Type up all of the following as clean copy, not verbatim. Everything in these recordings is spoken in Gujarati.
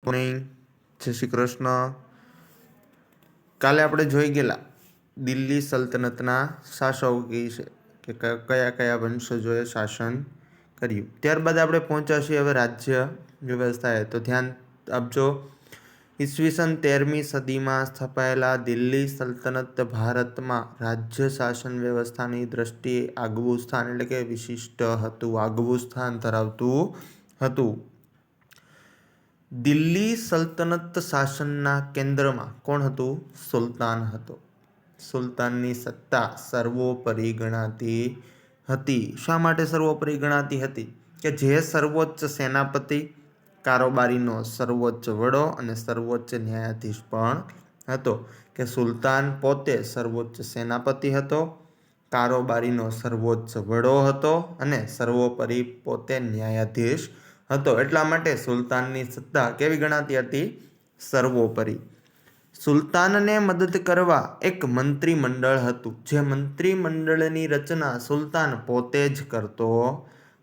મોર્નિંગ, જય શ્રી કૃષ્ણ. કાલે આપણે જોઈ ગયેલા દિલ્હી સલ્તનતના શાસકો છે કે કયા કયા વંશજોએ શાસન કર્યું. ત્યારબાદ આપણે પહોંચ્યા છીએ હવે રાજ્ય વ્યવસ્થાએ. તો ધ્યાન આપજો. ઈસવીસન 13મી સદીમાં સ્થપાયેલા દિલ્હી સલ્તનત ભારતમાં રાજ્ય શાસન વ્યવસ્થાની દ્રષ્ટિએ આગવું સ્થાન એટલે કે વિશિષ્ટ હતું, આગવું સ્થાન ધરાવતું હતું. દિલ્હી સલ્તનત શાસનના કેન્દ્રમાં કોણ હતું? સુલતાન હતો. સુલતાનની સત્તા સર્વોપરી ગણાતી હતી. શા માટે સર્વોપરી ગણાતી હતી? કે જે સર્વોચ્ચ સેનાપતિ, કારોબારીનો સર્વોચ્ચ વડો અને સર્વોચ્ચ ન્યાયાધીશ પણ હતો. કે સુલતાન પોતે સર્વોચ્ચ સેનાપતિ હતો, કારોબારીનો સર્વોચ્ચ વડો હતો અને સર્વોપરી પોતે ન્યાયાધીશ હતો. એટલા માટે સુલતાનની સત્તા કેવી ગણાતી હતી? સર્વોપરી. સુલતાનને મદદ કરવા એક મંત્રીમંડળ હતું. જે મંત્રીમંડળની રચના સુલતાન પોતે જ કરતો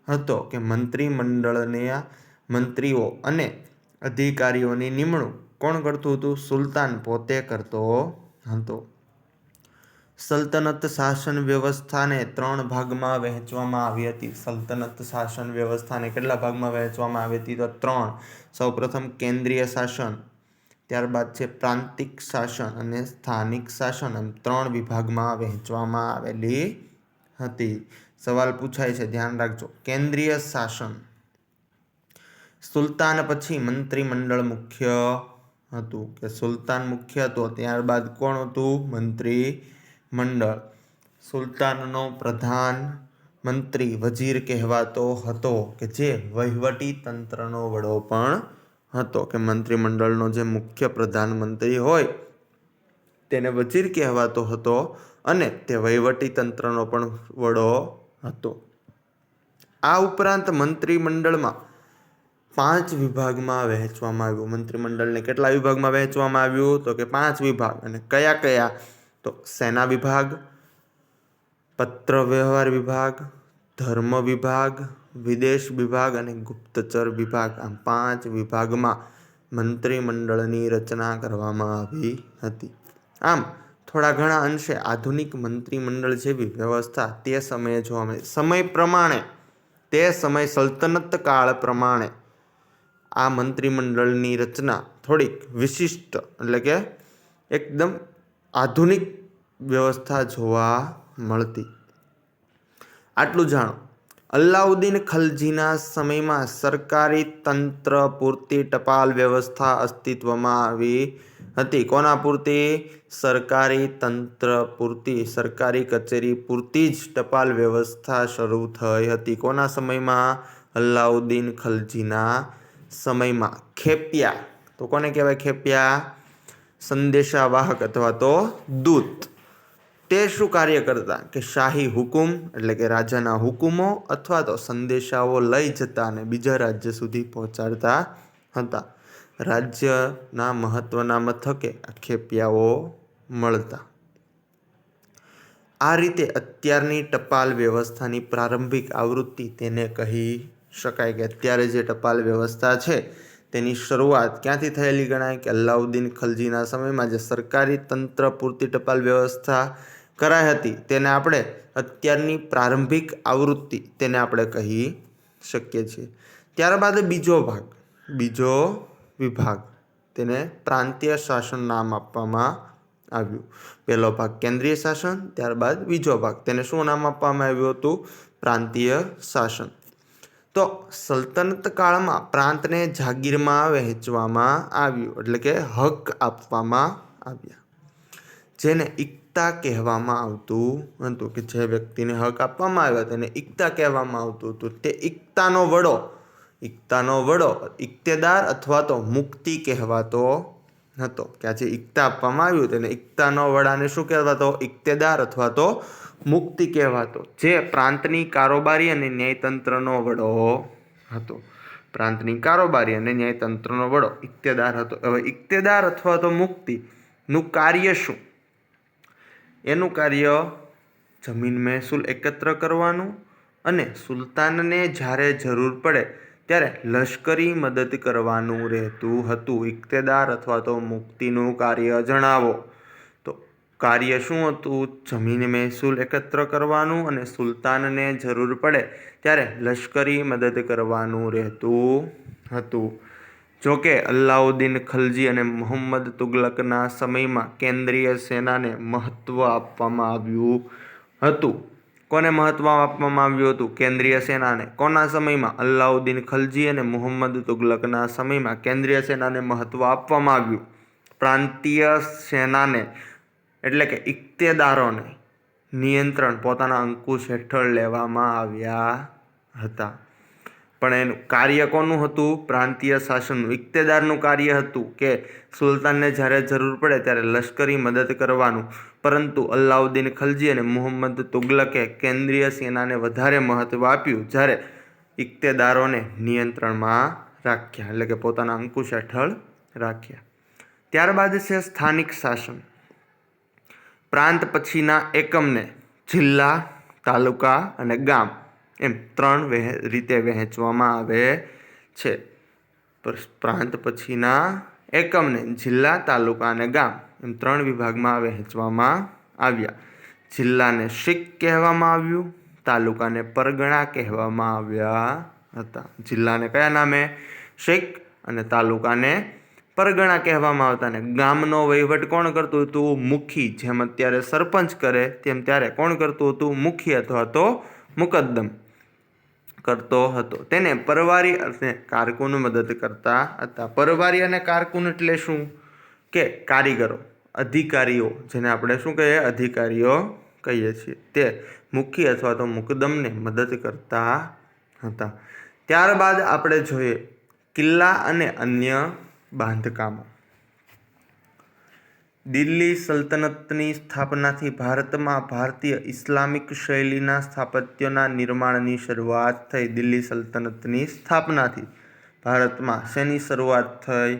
હતો. કે મંત્રીમંડળના મંત્રીઓ અને અધિકારીઓની નિમણૂક કોણ કરતું હતું? સુલતાન પોતે કરતો હતો. સલ્તનત શાસન વ્યવસ્થાને 3 ભાગમાં વહેંચવામાં આવી હતી. સલ્તનત શાસન વ્યવસ્થાને કેટલા ભાગમાં વહેંચવામાં આવી હતી? તો 3. સૌપ્રથમ કેન્દ્રીય શાસન, ત્યારબાદ છે પ્રાંતિક શાસન અને સ્થાનિક શાસન. એમ 3 વિભાગમાં વહેંચવામાં આવેલી હતી. સવાલ પૂછાય છે, ધ્યાન રાખજો. કેન્દ્રીય શાસન. સુલતાન પછી મંત્રીમંડળ મુખ્ય હતું. કે સુલતાન મુખ્ય હતો, ત્યારબાદ કોણ હતું? મંત્રીમંડળ. સુલતાનનો પ્રધાન મંત્રી વજીર કહેવાતો હતો. કે જે વહીવટી તંત્રનો વડો પણ હતો. કે મંત્રીમંડળનો જે મુખ્ય પ્રધાનમંત્રી હોય તેને વજીર કહેવાતો હતો અને તે વહીવટી તંત્રનો પણ વડો હતો. આ ઉપરાંત મંત્રીમંડળમાં 5 વિભાગમાં વહેંચવામાં આવ્યું. મંત્રીમંડળને કેટલા વિભાગમાં વહેંચવામાં આવ્યું? તો કે 5 વિભાગ. અને કયા કયા? તો સેના વિભાગ, પત્ર વ્યવહાર વિભાગ, ધર્મ વિભાગ, વિદેશ વિભાગ અને ગુપ્તચર વિભાગ. આમ 5 વિભાગમાં મંત્રીમંડળની રચના કરવામાં આવી હતી. આમ થોડા ઘણા અંશે આધુનિક મંત્રીમંડળ જેવી વ્યવસ્થા તે સમયે જોવા મળે. સમય પ્રમાણે, તે સમય સલ્તનત કાળ પ્રમાણે આ મંત્રીમંડળની રચના થોડીક વિશિષ્ટ એટલે કે એકદમ આધુનિક વ્યવસ્થા જોવા મળતી. આટલું જાણો. અલાઉદ્દીન ખલજીના સમયમાં સરકારી તંત્ર પૂરતી ટપાલ વ્યવસ્થા અસ્તિત્વમાં આવી હતી. કોના પૂરતી? સરકારી તંત્ર પૂરતી, સરકારી કચેરી પૂરતી જ ટપાલ વ્યવસ્થા શરૂ થઈ હતી. કોના સમયમાં? અલાઉદ્દીન ખલજીના સમયમાં. ખેપિયા. તો કોને કહેવાય ખેપિયા? સંદેશાવાહક અથવા તો દૂત. તે શું કાર્ય કરતા? કે શાહી હુકુમ એટલે કે રાજાના હુકુમો અથવા તો સંદેશાઓ લઈ જતા અને બીજા રાજ્ય સુધી પહોંચાડતા હતા. રાજ્યના મહત્વના મથકે આ ખેપિયાઓ મળતા. આ રીતે અત્યારની ટપાલ વ્યવસ્થાની પ્રારંભિક આવૃત્તિ તેને કહી શકાય. કે અત્યારે જે ટપાલ વ્યવસ્થા છે તેની શરૂઆત ક્યાંથી થયેલી ગણાય? કે અલાઉદ્દીન ખલજીના સમયમાં જે સરકારી તંત્ર પૂરતી ટપાલ વ્યવસ્થા કરાઈ હતી તેને આપણે અત્યારની પ્રારંભિક આવૃત્તિ તેને આપણે કહી શકીએ છીએ. ત્યારબાદ બીજો વિભાગ તેને પ્રાંતીય શાસન નામ આપવામાં આવ્યું. પહેલો ભાગ કેન્દ્રીય શાસન, ત્યારબાદ બીજો ભાગ તેને શું નામ આપવામાં આવ્યું હતું? પ્રાંતીય શાસન. તો સલ્તનત કાળમાં પ્રાંતને જાગીરમાં વહેંચવામાં આવ્યું એટલે કે હક આપવામાં આવ્યા. જેને ઇક્તા કહેવામાં આવતું હતું. કે જે વ્યક્તિને હક આપવામાં આવ્યા તેને ઇક્તા કહેવામાં આવતું હતું. તે ઇક્તાનો વડો ઇક્તેદાર અથવા તો મુક્તિ કહેવાતો હતો. કે આ જે ઇક્તા આપવામાં આવ્યું તેને ઇક્તાનો વડાને શું કહેવાતો? ઇક્તેદાર અથવા તો મુક્તિ કહેવાતો. જે પ્રાંતની કારોબારી અને ન્યાયતંત્રનો વડો હતો. પ્રાંતની કારોબારી અને ન્યાયતંત્રનો વડો ઇક્તેદાર હતો. હવે ઇક્તેદાર અથવા તો મુક્તિનું કાર્ય શું? એનું કાર્ય જમીન મહેસૂલ એકત્ર કરવાનું અને સુલતાનને જ્યારે જરૂર પડે ત્યારે લશ્કરી મદદ કરવાનું રહેતું હતું. ઇક્તેદાર અથવા તો મુક્તિનું કાર્ય જણાવો. તો કાર્ય શું હતું? જમીન મહેસૂલ એકત્ર કરવાનું અને સુલતાનને જરૂર પડે ત્યારે લશ્કરી મદદ કરવાનું રહેતું હતું. જોકે અલાઉદ્દીન ખલજી અને મુહમ્મદ તુગલકના સમયમાં કેન્દ્રીય સેનાને મહત્વ આપવામાં આવ્યું હતું. કોને મહત્વ આપવામાં આવ્યું હતું? કેન્દ્રીય સેનાને. કોના સમયમાં? અલાઉદ્દીન ખલજી અને મુહમ્મદ તુગલકના સમયમાં કેન્દ્રીય સેનાને મહત્વ આપવામાં આવ્યું. પ્રાંતીય સેનાને એટલે કે ઇક્તેદારોને નિયંત્રણ પોતાના અંકુશ હેઠળ લેવામાં આવ્યા હતા. પણ એનું કાર્ય કોનું હતું? પ્રાંતીય શાસનનું. ઇક્તેદારનું કાર્ય હતું કે સુલતાનને જ્યારે જરૂર પડે ત્યારે લશ્કરી મદદ કરવાનું. પરંતુ અલાઉદ્દીન ખલજી અને મુહમ્મદ તુગલકે કેન્દ્રીય સેનાને વધારે મહત્વ આપ્યું, જ્યારે ઇક્તેદારોને નિયંત્રણમાં રાખ્યા, એટલે કે પોતાના અંકુશ હેઠળ રાખ્યા. ત્યારબાદ છે સ્થાનિક શાસન. પ્રાંત પછીના એકમને જિલ્લા, તાલુકા અને ગામ એમ 3 રીતે વહેંચવામાં આવે છે. પ્રાંત પછીના એકમને જિલ્લા, તાલુકા અને ગામ એમ 3 વિભાગમાં વહેંચવામાં આવ્યા. જિલ્લાને શીક કહેવામાં આવ્યું, તાલુકાને પરગણા કહેવામાં આવ્યા હતા. જિલ્લાને કયા નામે? શીક, અને તાલુકાને પરગણા કહેવામાં આવતા. અને ગામનો વહીવટ કોણ કરતું હતું? મુખી. જેમ અત્યારે સરપંચ કરે તેમ ત્યારે કોણ કરતું હતું? મુખી અથવા તો મુકદ્દમ કરતો હતો. તેને પરવારી અને કારકુન મદદ કરતા હતા. પરવારી અને કારકુન એટલે શું? કે કારીગરો, અધિકારીઓ, જેને આપણે શું કહીએ? અધિકારીઓ કહીએ છીએ. તે મુખી અથવા તો મુકદ્દમને મદદ કરતા હતા. ત્યારબાદ આપણે જોઈએ કિલ્લા અને અન્ય બાંધકામો. દિલ્હી સલ્તનતની સ્થાપનાથી ભારતમાં ભારતીય ઇસ્લામિક શૈલીના સ્થાપત્યોના નિર્માણની શરૂઆત થઈ. દિલ્હી સલ્તનતની સ્થાપનાથી ભારતમાં શેની શરૂઆત થઈ?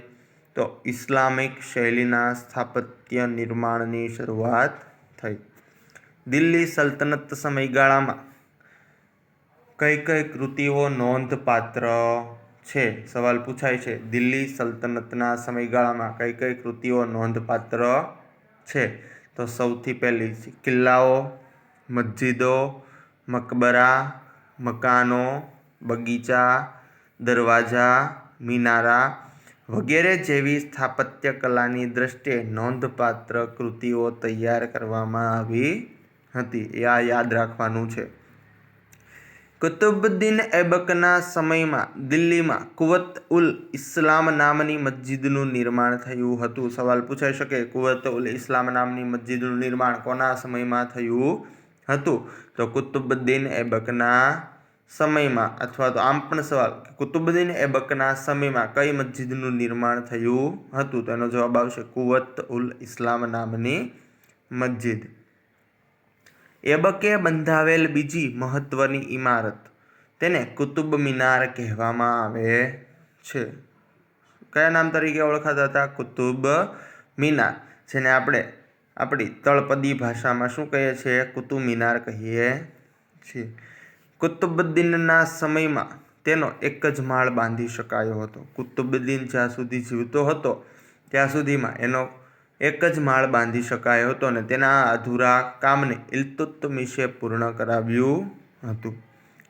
તો ઇસ્લામિક શૈલીના સ્થાપત્ય નિર્માણની શરૂઆત થઈ. દિલ્હી સલ્તનત સમયગાળામાં કઈ કઈ કૃતિઓ નોંધપાત્ર છે? સવાલ પૂછાય છે. દિલ્હી સલ્તનતના સમયગાળામાં કઈ કઈ કૃતિઓ નોંધપાત્ર છે? તો સૌથી પહેલી કિલ્લાઓ, મસ્જિદો, મકબરા, મકાનો, બગીચા, દરવાજા, મિનારા વગેરે જેવી સ્થાપત્ય કલાની દ્રષ્ટિએ નોંધપાત્ર કૃતિઓ તૈયાર કરવામાં આવી હતી. આ યાદ રાખવાનું છે. કુતુબુદ્દીન ઐબકના સમયમાં દિલ્હીમાં કુવત ઉલ ઇસ્લામ નામની મસ્જિદનું નિર્માણ થયું હતું. સવાલ પૂછાઈ શકે. કુવત ઉલ ઇસ્લામ નામની મસ્જિદનું નિર્માણ કોના સમયમાં થયું હતું? તો કુતુબુદ્દીન ઐબકના સમયમાં. અથવા તો આમ પણ સવાલ, કુતુબુદ્દીન ઐબકના સમયમાં કઈ મસ્જિદનું નિર્માણ થયું હતું? તો એનો જવાબ આવશે કુવત ઉલ ઇસ્લામ નામની મસ્જિદ. ઐબકે બંધાવેલ બીજી મહત્વની ઇમારત, તેને કુતુબ મિનાર કહેવામાં આવે છે. કયા નામ તરીકે ઓળખાતા હતા? કુતુબ મિનાર, જેને આપણે આપણી તળપદી ભાષામાં શું કહીએ છીએ? કુતુબ મિનાર કહીએ છીએ. કુતુબુદ્દીનના સમયમાં તેનો એક જ માળ બાંધી શકાયો હતો. કુતુબુદ્દીન જ્યાં સુધી જીવતો હતો ત્યાં સુધીમાં એનો એક જ માળ બાંધી શકાયો હતો અને તેના અધૂરા કામને ઇલ્તુત્મિશે પૂર્ણ કરાવ્યું હતું.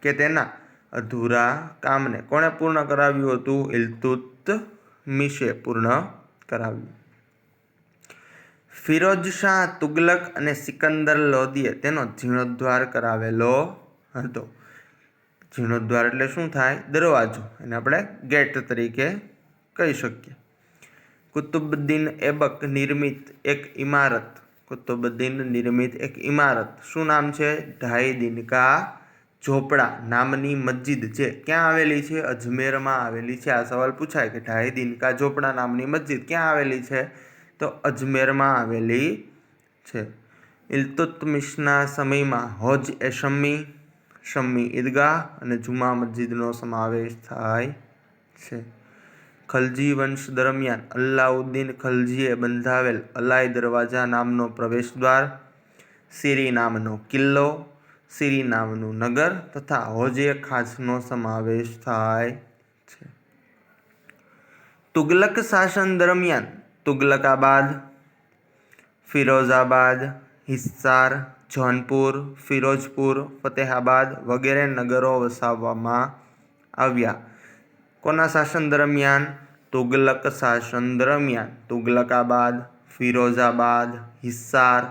કે તેના અધૂરા કામને કોણે પૂર્ણ કરાવ્યું હતું? ઇલ્તુત્મિશે પૂર્ણ કરાવ્યું. ફિરોઝ શાહ તુગલક અને સિકંદર લોદીએ તેનો જીર્ણોદ્ધાર કરાવેલો હતો. જીર્ણોદ્ધાર એટલે શું થાય? દરવાજો. એને આપણે ગેટ તરીકે કહી શકીએ. કુતુબુદ્દીન ઐબક નિર્મિત એક ઇમારત. કુતુબુદ્દીન નિર્મિત એક ઇમારત. શું નામ છે? ઢાઈ દિનકા ઝોપડા નામની મસ્જિદ, જે ક્યાં આવેલી છે? અજમેરમાં આવેલી છે. આ સવાલ પૂછાય કે ઢાઈ દિનકા ઝોપડા નામની મસ્જિદ ક્યાં આવેલી છે? તો અજમેરમાં આવેલી છે. ઇલ્તુત્મિશના સમયમાં હોજ એ શમ્મી, શમ્મી ઈદગાહ અને જુમા મસ્જિદનો સમાવેશ થાય છે. ખલજી વંશ દરમિયાન અલાઉદ્દીન ખલજીએ બંધાવેલ અલાઈ દરવાજા નામનો પ્રવેશદ્વાર, સિરી નામનો કિલ્લો, સિરી નામનું નગર તથા હોજે ખાસનો સમાવેશ થાય તુગલક શાસન દરમિયાન તુગલકાબાદ, ફિરોઝાબાદ, હિસ્સાર, જૌનપુર, ફિરોઝપુર, ફતેહાબાદ વગેરે નગરો વસાવવામાં આવ્યા. કોના શાસન દરમિયાન? તુગલક શાસન દરમિયાન તુગલકાબાદ, ફિરોઝાબાદ, હિસ્સાર,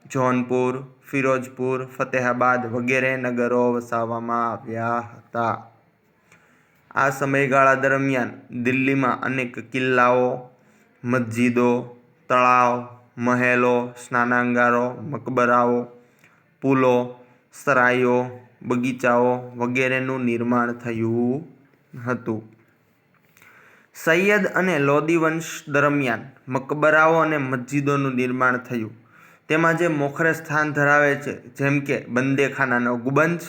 જૌનપુર, ફિરોઝપુર, ફતેહાબાદ વગેરે નગરો વસાવવામાં આવ્યા હતા. આ સમયગાળા દરમિયાન દિલ્હીમાં અનેક કિલ્લાઓ, મસ્જિદો, તળાવ, મહેલો, સ્નાનાગારો, મકબરાઓ, પુલો, સરાઈઓ, બગીચાઓ વગેરેનું નિર્માણ થયું હતું. સૈયદ અને લોદી વંશ દરમિયાન મકબરાઓ અને મસ્જિદોનું નિર્માણ થયું. તેમાં જે મોખરે સ્થાન ધરાવે છે, જેમ કે બંદેખાનાનો ગુંબજ,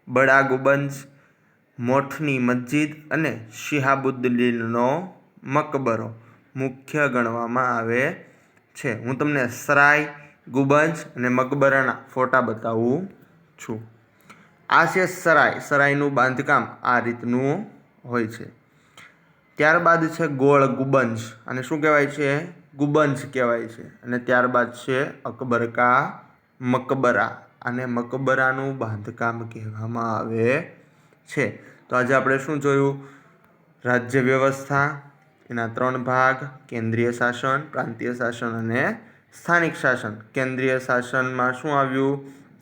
બડા ગુંબજ, મોઠની મસ્જિદ અને શિહાબુદ્દીનનો મકબરો મુખ્ય ગણવામાં આવે છે. હું તમને સરાય, ગુંબજ અને મકબરાના ફોટા બતાવું છું. આ છે સરાય. સરાયનું બાંધકામ આ રીતનું હોય છે. ત્યારબાદ છે ગોળ ગુંબજ, અને શું કહેવાય છે? ગુંબજ કહેવાય છે. અને ત્યારબાદ છે અકબર કા મકબરા, અને મકબરાનું બાંધકામ કહેવામાં આવે છે. તો આજે આપણે શું જોયું? રાજ્ય વ્યવસ્થા, એના 3 ભાગ: કેન્દ્રીય શાસન, પ્રાંતીય શાસન અને સ્થાનિક શાસન. કેન્દ્રીય શાસનમાં શું આવ્યું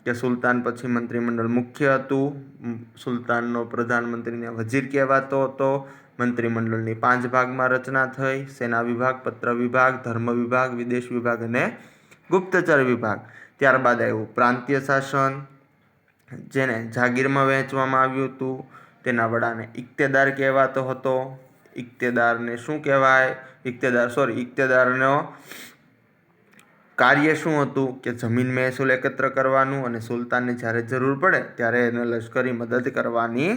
કે સુલતાન પછી મંત્રીમંડળ મુખ્ય હતું. સુલતાનનો પ્રધાનમંત્રીને વજીર કહેવાતો હતો. મંત્રીમંડળની 5 ભાગમાં રચના થઈ: સેના વિભાગ, પત્ર વિભાગ, ધર્મ વિભાગ, વિદેશ વિભાગ અને ગુપ્તચર વિભાગ. ત્યારબાદ આવ્યું પ્રાંતીય શાસન, જેને જાગીરમાં વહેંચવામાં આવ્યું હતું. તેના વડાને ઇક્તેદાર કહેવાતો હતો. ઇક્તેદારને શું કહેવાય? ઇક્તેદારનો કાર્ય શું હતું કે જમીન મહેસૂલ એકત્ર કરવાનું અને સુલતાનને જ્યારે જરૂર પડે ત્યારે એને લશ્કરી મદદ કરવાની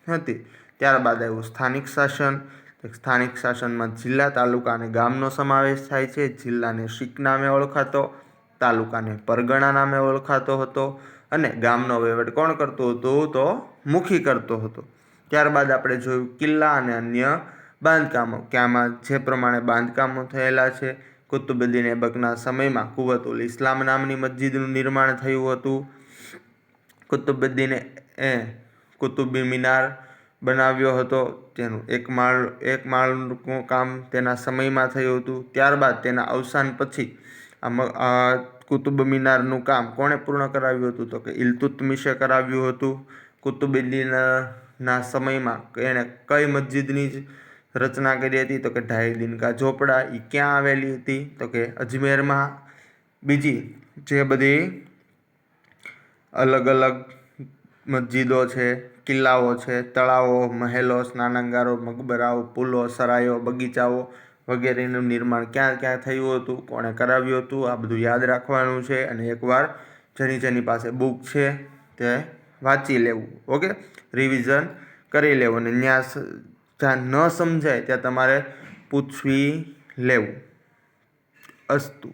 હતી. ત્યારબાદ આવ્યું સ્થાનિક શાસન. સ્થાનિક શાસનમાં જિલ્લા, તાલુકા અને ગામનો સમાવેશ થાય છે. જિલ્લાને શીક નામે ઓળખાતો, તાલુકાને પરગણા નામે ઓળખાતો હતો અને ગામનો વહીવટ કોણ કરતું હતું? તો મુખી કરતો હતો. ત્યારબાદ આપણે જોયું કિલ્લા અને અન્ય બાંધકામો, કે આમાં જે પ્રમાણે બાંધકામો થયેલા છે. કુતુબુદ્દીન એબકના સમયમાં કુવતુલ ઇસ્લામ નામની મસ્જિદનું નિર્માણ થયું હતું. કુતુબુદ્દીને કુતુબી મિનાર બનાવ્યો હતો. તેનું એક માળનું કામ તેના સમયમાં થયું હતું. ત્યારબાદ તેના અવસાન પછી આ કુતુબ મિનારનું કામ કોણે પૂર્ણ કરાવ્યું હતું? તો કે ઇલ્તુત્મિશે કરાવ્યું હતું. કુતુબુદ્દીનના સમયમાં એણે કઈ મસ્જિદની રચના કરી હતી? તો કે ઢાઈ-દીન કા ઝોપડા. એ ક્યાં આવેલી હતી? તો કે અજમેરમાં. બીજી જે બધી અલગ અલગ મસ્જિદો છે, કિલ્લાઓ છે, તળાવો, મહેલો, સ્નાનાગારો, મકબરાઓ, પુલો, સરાયો, બગીચાઓ વગેરેનું નિર્માણ ક્યાં ક્યાં થયું હતું, કોણે કરાવ્યું હતું, આ બધું યાદ રાખવાનું છે. અને એકવાર જેની પાસે બુક છે તે વાંચી લેવું. ઓકે, રિવિઝન કરી લેવું. અને જ્યાં ન સમજાય ત્યાં તમારે પૂછવી લેવું. અસ્તુ.